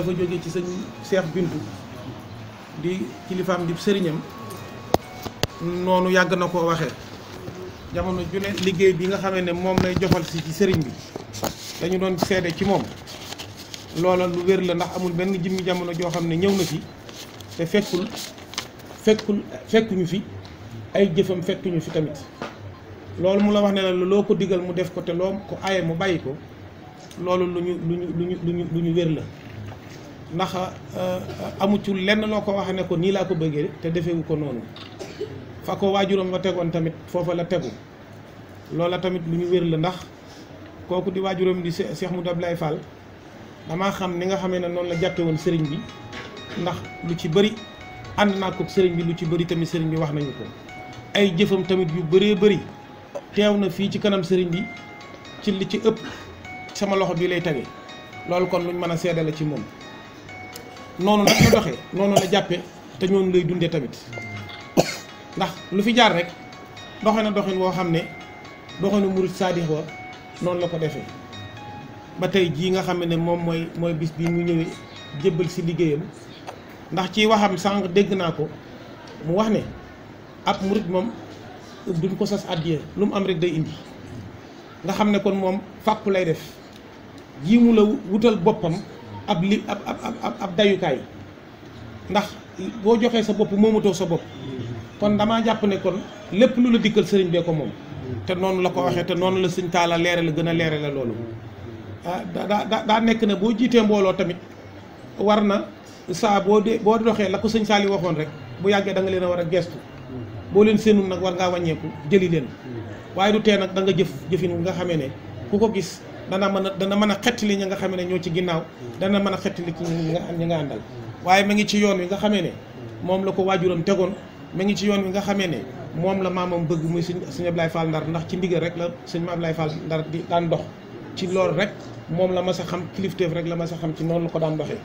dafa jóge ci sëñ Cheikh Bintu di kilifaam di sëriñam noonu yàgg na koo waxee jamono ju ne liggéey bi nga xamee ne moom lay jofal si ci sëriñ bi dañu doon seede ci moom loola lu wér la ndax amul benn jimmi jamono joo xam ne ñëw na fi te fekkuñu fi ay jëfam fekkuñu fi tamit loolu mu la wax ne la loo ko digal mu def ko te loo ko aaye mu bàyyi ko loolu lu ñu wér la ndax amu ci lenn loo ko wax ne ko nii laa ko bëggee te defewu ko noonu fa ko waajuram ba tegoon tamit foofa la tegu loola tamit lu ñu wér la ndax kooku di waajuram di Cheikh Modou Abdoulaye Fall damaa xam ni nga xamee ne noonu la jàppe woon sëriñ bi ndax lu ci bëri ànd naa ko sëriñ bi lu ci bëri tamit sëriñ bi wax nañu ko ay jëfam tamit yu bëree bëri teew na fii ci kanam sëriñ bi ci li ci ëpp sama loxo bii lay tege loolu kon luñ mën a seede la ci moom noonu nag la doxee noonu la jàppe te ñoonu lay dundee tamit ndax lu fi jaar rek doxe na doxin woo xam ne doxinu murit saadix wa noonu la ko defee ba tey jii nga xam ne moom mooy bis bi mu ñëwee jébbal si liggéeyam ndax ci waxam sànq dégg naa ko mu wax ne ab murit moom duñ ko sas àddiya lu mu am rek day indi nga xam ne kon moom fàkku lay def ji mu la wutal boppam ab dayukaay ndax boo joxee sa bopp moomatoo sa bopp kon damaa jàpp ne kon lépp lu la dikkal sëriñ bee ko moom te noonu la ko waxee te noonu la sëñ Talla leere la gën a leere la loolu daa nekk ne boo jiitee mbooloo tamit war na saa boo doxee la ko sëñ Saliou waxoon rek bu yàggee da nga leen a war a gestu boo leen séenul nag war ngaa wàññeeku jëli leen waaye du tee nag da nga jëfin nga xamee ne ku ko gis dana mën a xettali ñi nga xamee ne ñoo ci ginnaaw dana mën a xettali ci ñi nga àndal waaye ma ngi ci yoon wi nga xamee ne moom la ko waajuram tegoon ma ngi ci yoon wi nga xamee ne moom la maamam bëgg muy sëñ Ablaye Fall Ndar ndax ci ndigal rek la sëñ Ablaye Fall Ndar di daan dox ci loolu rek moom la ma sa xam kilifteef rek la ma sa xam ci noonu la ko daan doxee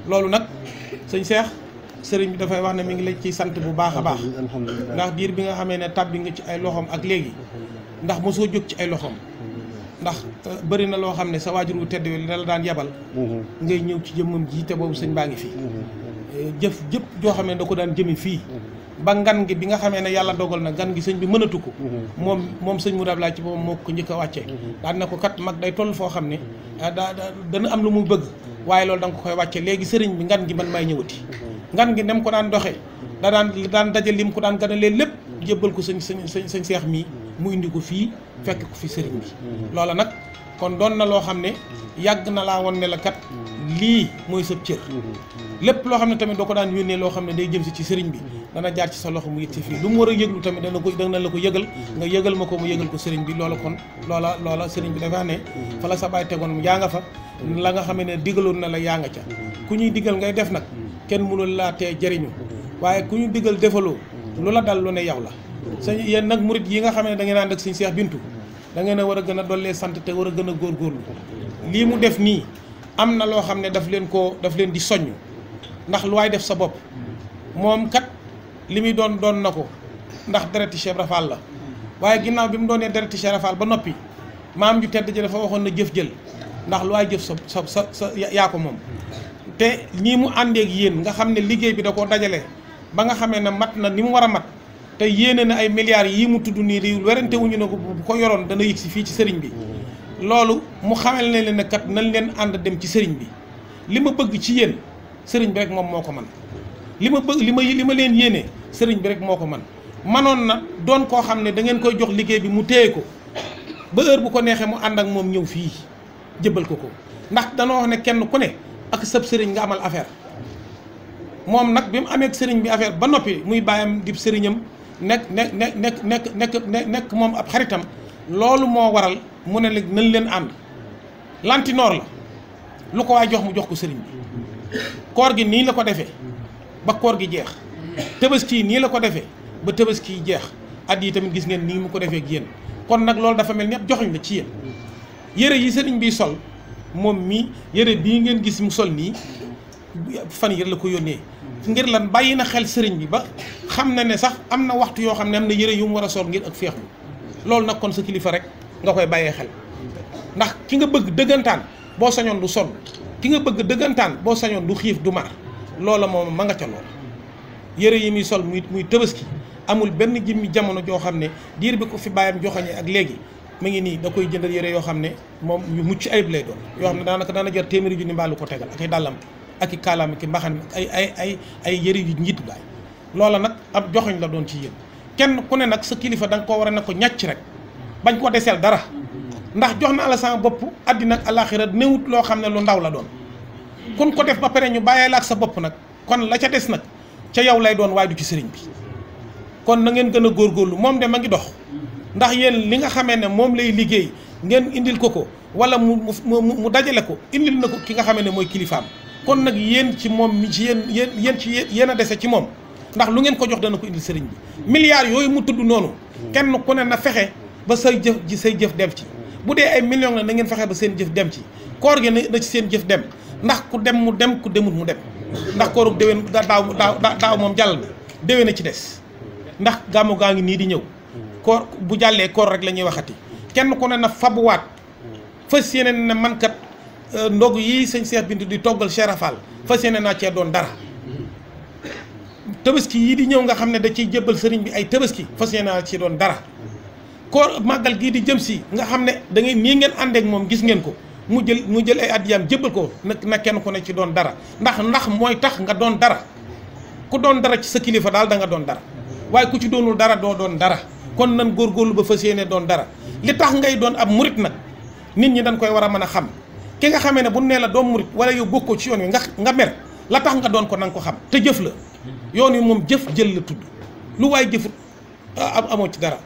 loolu nag sëñ Cheikh sëriñ bi dafay wax ne mi ngi la ciy sant bu baax a baax ndax diir bi nga xamee ne tàbbi nga ci ay loxoom ak léegi ndax mosoo jóg ci ay loxoom ndax bëri na loo xam ne sa waajur wu tedd wi da la daan yebal ngay ñëw ci jëmmam ji te boobu sëñ baa ngi fii jëf joo xam ne da ko daan jëmi fii ba ngan gi bi nga xamee ne yàlla dogal na ngan gi sëñ bi mënatu ko moom sëñ Modou Abdoulaye ci boppam moo ko njëkk a wàccee daan na ko kat mag day toll foo xam ne dana am lu mu bëgg waaye loolu da nga ko koy wàcce léegi sëriñ bi ngan gi man may ñëwati ngan gi nem ko daan doxee daan daje lim ko daan ganalee lépp jébbal ko sëñ Seex mii mu indi ko fii fekk ko fi sëriñ bi loola nag kon doon na loo xam ne yàgg na laa won ne la kat lii mooy sëb cër lépp loo xam ne tamit doo ko daan yónnee loo xam ne day jëm si ci sëriñ bi dana jaar ci sa loxo mu yëg si fii lu mu war a yëglu tamit dana la ko yëgal nga yëgal ma ko mu yëgal ko sëriñ bi loola kon loola sëriñ bi dafa ne fa la sa baay tegoon yaa nga fa la nga xam ne digaloon na la yaa nga ca ku ñuy digal ngay def nag kenn mënul laa tee jëriñu waaye ku ñu digal defaloo lu la dal lu ne yow la sëñ yéen nag murit yi nga xam ne da ngeen ànd ak sëñ Cheikh Bintu da ngeen a war a gën a dollee sant te war a gën a góorgóorlu lii mu def nii am na loo xam ne daf leen di soññ ndax lu waay def sa bopp moom kat li muy doon na ko ndax dereti Cheikh Ibra Fall la waaye ginnaaw bi mu doonee dereti Cheikh Ibra Fall ba noppi maam ju tedd ji dafa waxoon na jëf jël ndax lu waay jëf sa yaa ko moom te nii mu àndeek yéen nga xam ne liggéey bi da koo dajale ba nga xamee ne mat na ni mu war a mat te yéene na ay milliards yii mu tudd nii di werante wuñu ne ko bu ko yoroon dana yëg si fii ci sëriñ bi loolu mu xamal ne leen ne kat nañ leen ànd dem ci sëriñ bi li ma bëgg ci yéen sëriñ bi rek moom moo ko man li ma leen yéene sëriñ bi rek moo ko man manoon na doon koo xam ne da ngeen koy jox liggéey bi mu téye ko ba heure bu ko neexee mu ànd ak moom ñëw fii jëbbal ko ndax danoo wax ne kenn ku ne ak sëb sëriñ nga amal affaire moom nag bi mu amee sëriñ bi affaire ba noppi muy bàyyam dib sëriñam nekk moom ab xaritam loolu moo waral mu ne léegi nañ leen ànd lantinoor la lu ko waay jox mu jox ko sëriñ bi koor gi nii la ko defee ba koor gi jeex tabaski nii la ko defee ba tabaski jeex at yi tamit gis ngeen nii mu ko defee ak yéen kon nag loolu dafa mel ni ab joxoñ la ci yéen yére yi sëriñ bi sol moom mii yére bii ngeen gis mu sol nii fan yër la ko yónnee ngir lan bàyyi na xel sëriñ bi ba xam na ne sax am na waxtu yoo xam ne am na yére yu mu war a sol ngir ak feexlu loolu nag kon sa kilifa rek nga koy bàyyee xel ndax ki nga bëgg dëggantaan boo sañoon du sonn ki nga bëgg dëggantaan boo sañoon du xiif du mar loola moom ma nga ca lool yëre yi muy sol muy Tabaski amul benn jëmmi jamono joo xam ne diir bi ko fi bàyyam joxoñee ak léegi mu ngi nii da koy jëndal yëre yoo xam ne moom yu mucc ayib lay doon yoo xam ne daanaka dana jar téeméeri junni mbaalu ko tegal ak i dàllam ak i kaalaam ak i mbaxan ay yëre yu njiit baay loola nag ab joxoñ la doon ci yéen kenn ku ne nag sa kilifa da nga koo war a ne ko ñàcc rek bañ ko deseel dara ndax jox na la sama bopp àddina ak alaaxira néewut loo xam ne lu ndaw la doon kun ko def ba pare ñu bàyyee la ak sa bopp nag kon la ca des nag ca yow lay doon waaye du ci sëriñ bi kon na ngeen gën a góorgóorlu moom de ma ngi dox ndax yéen li nga xamee ne moom lay liggéey ngeen indil ko wala mu dajale ko indil na ko ki nga xamee ne mooy kilifaam kon nag yéen ci moom mi ci yéen a dese ci moom ndax lu ngeen ko jox dana ko indil sëriñ bi milliards yooyu mu tudd noonu kenn ku ne na fexe ba say jëf dem ci bu dee ay millions la na ngeen fexe ba seen jëf dem ci koor gi na ci seen jëf dem ndax ku dem mu dem ku demut mu dem ndax koorug déwén daaw moom jàll na déwén a ci des ndax gàmmu gaa ngi nii di ñëw koor bu jàllee koor rek la ñuy waxati kenn ku ne na fabuwaat fas yéene ne man kat ndog yi sëñ Cheikh Bintou di toggal Cheikh Rafal fas yéene naa cee doon dara tabaski yii di ñëw nga xam ne da ciy jébbal sëriñ bi ay tabaski fas yéene naa ci doon dara koor màggal gii di jëm si nga xam ne da ngay nii ngeen àndeek moom gis ngeen ko mu jël ay addiyaam jébbal ko na kenn ku ne ci doon dara ndax mooy tax nga doon dara ku doon dara ci sa kilifa daal da nga doon dara waaye ku ci doonul dara doo doon dara kon nan góorgóorlu ba fas yéene doon dara li tax ngay doon ab murit nag nit ñi dañ koy war a mën a xam ki nga xamee ne bu nee la doon murit wala yow bokkoo ci yoon wi nga mer la tax nga doon ko na nga ko xam te jëf la yoon wi moom jëf jël la tudd lu waay jëfut amoo ci dara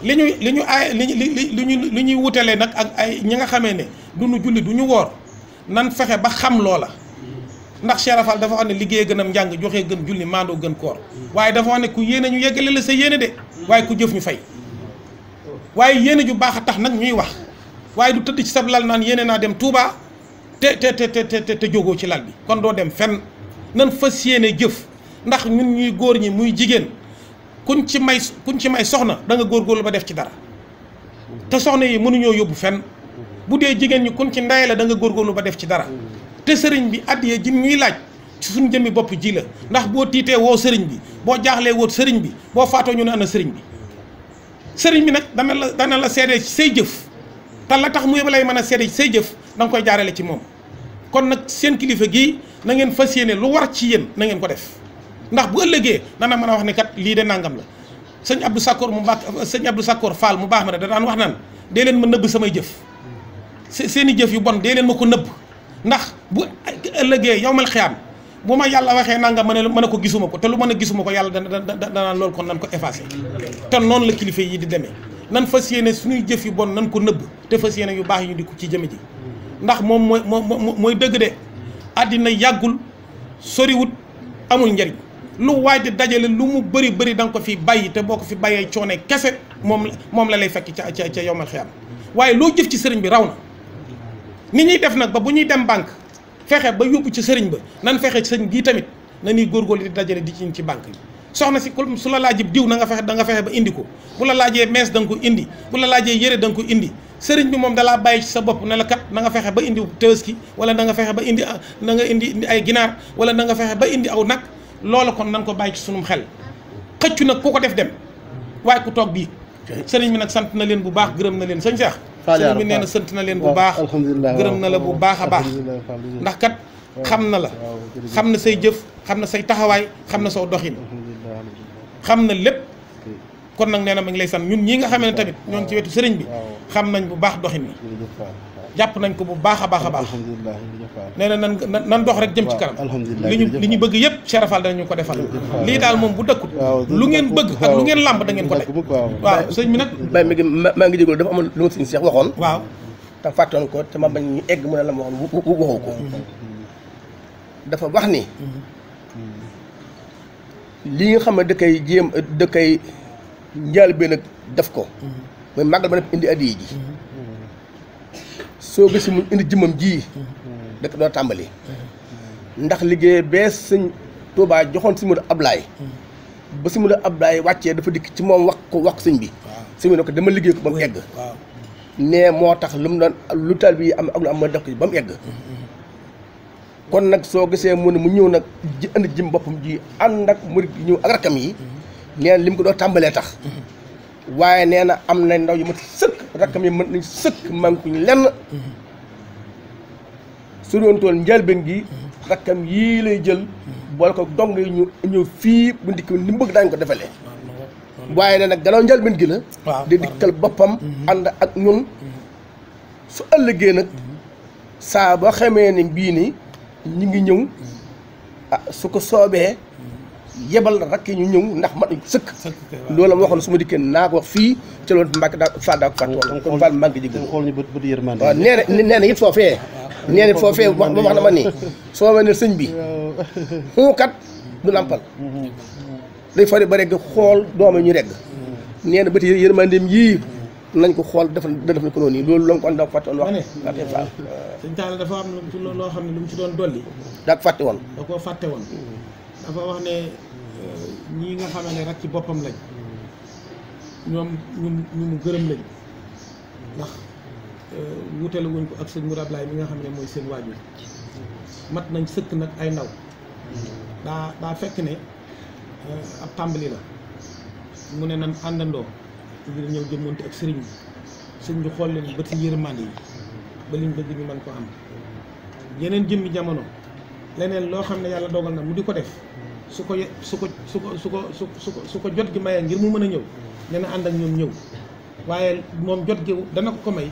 li ñuy wutalee nag ak ay ñi nga xamee ne du ñu julli du ñu woor nan fexe ba xam loola ndax Cheikh Rafal dafa wax ne liggéey gën am njàng joxe gën julli maandoo gën koor waaye dafa wax ne ku yéene ñu yeggale la sa yéene de waaye ku jëf ñu fay waaye yéene ju baax a tax nag ñuy wax waaye du tëdd ci sab lal naan yéene naa dem Touba te jógoo ci lal bi kon doo dem fenn nan fas yéene jëf ndax ñun ñuy góor ñi muy jigéen kuñ ci may soxna da nga góorgóorlu ba def ci dara te soxna yi mënuñoo yóbbu fenn bu dee jigéen ñi kuñ ci ndaye la da nga góorgóorlu ba def ci dara te sëriñ bi addiya ji ñuy laaj ci suñ jëmmi bopp ji la ndax boo tiitee woo sëriñ bi boo jaaxlee woo sëriñ bi boo faatoo ñu ne ana sëriñ bi nag dana la seede ci say jëf te la tax mu lay mën a seede ci say jëf da nga koy jaarale ci moom kon nag seen kilifa gii na ngeen fas yéene lu war ci yéen na ngeen ko def ndax bu ëllëgee dana mën a wax ne kat lii de nangam la sëñ Abdou Sakkoor Fall mu baax ma ne da daan wax naan dee leen ma nëbb samay jëf seeni jëf yu bon dee leen ma ko nëbb ndax bu ëllëgee yow mal xiyaam bu ma yàlla waxee nangam mën a ko gisuma ko te lu mën a gisuma ko yàlla danaan loolu kon nan ko effacé te noonu la kilifa yi di demee nan fas yéene suñuy jëf yu bon nan ko nëbb te fas yéene yu baax yi ñu di ko ci jëme ji ndax moom mooy dëgg de àddina yàggul soriwut amul njariñ lu waay di dajale lu mu bëri da nga ko fi bàyyi te boo ko fi bàyyee coone kese moom la lay fekk ca yowmal xiyaam waaye loo jëf ci sëriñ bi raw na ni ñuy def nag ba bu ñuy dem banque fexe ba yóbbu ci sëriñ ba nan fexe sëriñ bii tamit na ñuy góorgóorlu di dajale di ci banque yi soxna si su la laajee diw na nga fexe da nga fexe ba indi ko bu la laajee mees da nga ko indi bu la laajee yére da nga ko indi sëriñ bi moom dalaa bàyyi ci sa bopp ne la kat na nga fexe ba indi tabaski wala na nga fexe ba indi na nga indi ay ginaar wala na nga fexe ba indi aw nag loola kon nan ko bàyyi ci sunum xel xëccu nag ku ko def dem waaye ku toog bii sëriñ bi nag sant na leen bu baax gërëm na leen sëñ Cheikh sëriñ bi nee na sant na leen bu baax gërëm na la bu baax a baax ndax kat xam na la xam na say jëf xam na say taxawaay xam na saw doxin xam na lépp kon nag nee na ma ngi lay sant ñun ñii nga xam ne tamit ñoo ngi ci wetu sëriñ bi xam nañ bu baax doxin bi jàpp nañ ko bu baax a baax a baax nee na nan dox rek jëm ci kanam li ñu bëgg yëpp Cheikh Rafal danañu ko defal lii daal moom bu dëkkut lu ngeen bëgg ak lu ngeen làmb da ngeen ko def waaw sëñ bi nag maa ngi jégalu dafa amoon lu ma sëñ Cheikh waxoon waaw te fàttoon ko te ma bañ ñu egg mu ne la ma waxoon waxoo ko dafa wax ni li nga xam ne da koy njaal bi nag def ko mooy màggal ba nag indi addiya ji soo gis mu indi jëmmam ji dëkk doo tàmbali ndax liggéey bee sëñ Tuubaa joxoon si mu Ablaay ba si mu Ablaay wàccee dafa dikk ci moom wax sëñ bi sëñ bi ne ko dama liggéey ko ba mu egg nee moo tax lu mu doon lu taal bi am ak lu am ma def ko ba mu egg kon nag soo gisee mu ne mu ñëw nag ji andi jëm boppam ji ànd ak murit yi ñëw ak rakam yi nee na lim ko doo tàmbalee tax waaye nee na am na ndaw yu mat sëkk rakam yi mën nañ sëkk mankuñ lenn su doon tool njëlbeen gi rakkam yii lay jël boole ko dong yi ñu ñëw fii bu ndikk ni mu bëgg daañu ko defalee waaye ne nag gannaaw njëlbeen gi la di dikkal boppam ànd ak ñun su ëllëgee nag saa ba xamee ni bii ni ñu ngi ñëw ah su ko soobee yebal rakk yi ñu ñëw ndax mat nañ sëkk loolu ma waxoon su ma dikkee naa ko wax fii ca loolu Mbàkke daa Fall daa ko fàtte woon kon Fall maa ngi jéggal xool ñu bët yërmande waaw nee na it foofee nee na foofee wax na ma ni soo ma ne sëñ bi xuukat du nampal day fari ba regg xool dooma ñu regg nee na bët yërmandeem yii nañ ko xool def na ko noonu yi loolu la nga ko daa fàtte woon wax Fall sëñ Talla dafa am loo xam ne lu mu ci doon dolli daa ko fàtte woon da koo fàtte woon dafa wax ne ñii nga xam ne rak ci boppam lañ ñoom ñu mu gërëm lañ ndax wutale wuñ ko ak sëñ Mourad Ablaye mi nga xam ne mooy seen waajur mat nañ sëkk nag ay ndaw daa fekk ne ab tàmbali la mu ne nan àndandoo ngir ñëw jëmmonte ak sëriñ bi sëñ bi xool leen ba ci yërmande yi ba liñ bëgg ñu mën ko am yeneen jëmmi jamono leneen loo xam ne yàlla dogal na mu di ko def su ko jot gi mayee ngir mu mën a ñëw dana ànd ak ñoom ñëw waaye moom jot gi dana ko may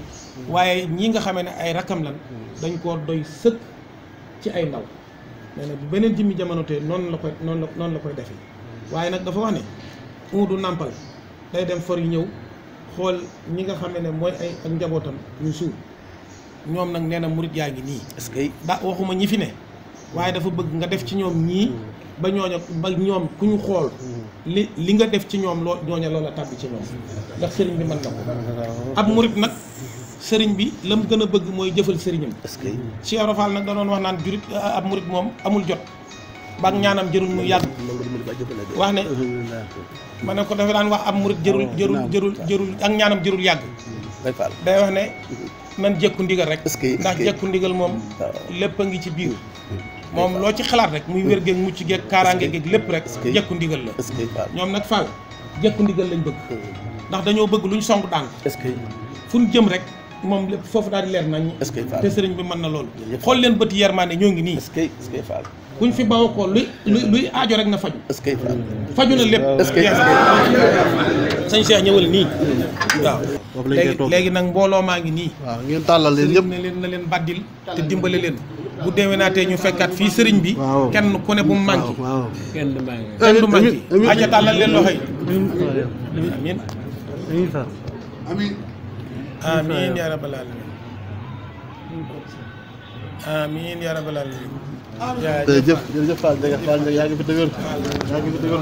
waaye ñii nga xamee ne ay rakam lan dañ koo doy sëkk ci ay ndaw nee na bu beneen jëmmi jamono te noonu la koy defee waaye nag dafa wax ne du nàmpal day dem for yu ñëw xool ñi nga xam ne mooy ay ak njabootam ñu suur ñoom nag nee na murit yaa ngi nii est-ce que waxuma ñi fi ne waaye dafa bëgg nga def ci ñoom ñii ba ñoom ku ñu xool li nga def ci ñoom loola tàbbi ci ñoom ndax sëriñ bi mën na ko ab murit nag sëriñ bi la mu gën a bëgg mooy jëfal sëriñam est-ce que Cheikh Ibra Fall nag da doon wax naan jurit ab murit moom amul jot ba ak ñaanam jërul mu yàgg wax ne ma ne ko dafa daan wax ab murit jërul ak ñaanam jërul yàgg day wax ne nan jekku ndigal rek ndax jekku ndigal moom lépp a ngi ci biir moom loo ci xalaat rek muy wér geeg mucc geeg kaaraange geeg lépp rek jekku ndigal la ñoom nag Fall jekku ndigal lañ bëgg ndax dañoo bëgg luñ song daan fu ñu jëm rek moom lépp foofu daal di leer nañ te sëriñ bi mën na loolu xool leen bëti yermande ñoo ngi nii kuñ fi bawoo ko luy aajo rek na faju faju na lépp sëñ Cheikh ñëwal nii waaw léegi nag mbooloo maa ngi nii waaw ngeen tàllal leen yëpp na leen baddil te dimbale leen bu déwénaatee ñu fekkaat fii sëriñ bi kenn ku ne bu mu manqué kenn du manqué aja tàllal leen loxo yi amiin amiin yaa rabbal alamin amiin yaa rabbal alamin jërëjëf Fall yaa ngi fi dëgër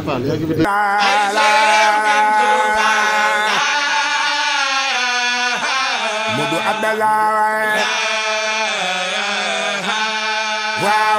Fall yaa ngi fi dëgër Modou Abdallah waaw